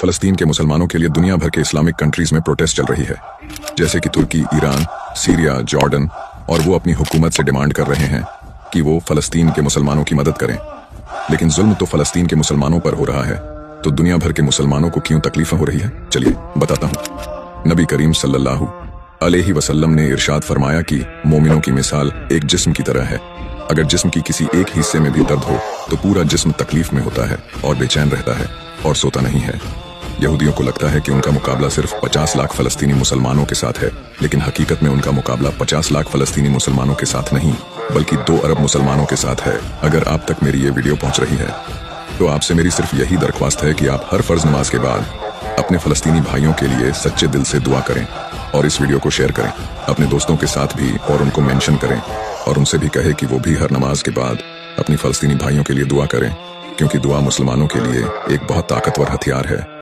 फलस्तीन के मुसलमानों के लिए दुनिया भर के इस्लामिक कंट्रीज में प्रोटेस्ट चल रही है, जैसे कि तुर्की, ईरान, सीरिया, जॉर्डन, और वो अपनी हुकूमत से डिमांड कर रहे हैं कि वो फलस्तीन के मुसलमानों की मदद करें। लेकिन जुल्म तो फलस्तीन के मुसलमानों पर हो रहा है, तो दुनिया भर के मुसलमानों को क्यों तकलीफें हो रही है, चलिए बताता हूँ। नबी करीम सल्लल्लाहु अलैहि वसल्लम ने इरशाद फरमाया कि मोमिनों की मिसाल एक जिस्म की तरह है। अगर जिस्म की किसी एक हिस्से में भी दर्द हो तो पूरा जिस्म तकलीफ में होता है और बेचैन रहता है और सोता नहीं है। यहूदियों को लगता है कि उनका मुकाबला सिर्फ 50 लाख फलस्तीनी मुसलमानों के साथ है, लेकिन हकीकत में उनका मुकाबला 50 लाख फलस्तीनी मुसलमानों के साथ नहीं, बल्कि 2 अरब मुसलमानों के साथ है। अगर आप तक मेरी ये वीडियो पहुंच रही है तो आपसे मेरी सिर्फ यही दरख्वास्त है कि आप हर फर्ज नमाज के बाद अपने फलस्तीनी भाइयों के लिए सच्चे दिल से दुआ करें और इस वीडियो को शेयर करें अपने दोस्तों के साथ भी, और उनको मेंशन करें और उनसे भी कहें कि वो भी हर नमाज के बाद अपनी फलस्तीनी भाइयों के लिए दुआ करें, क्योंकि दुआ मुसलमानों के लिए एक बहुत ताकतवर हथियार है।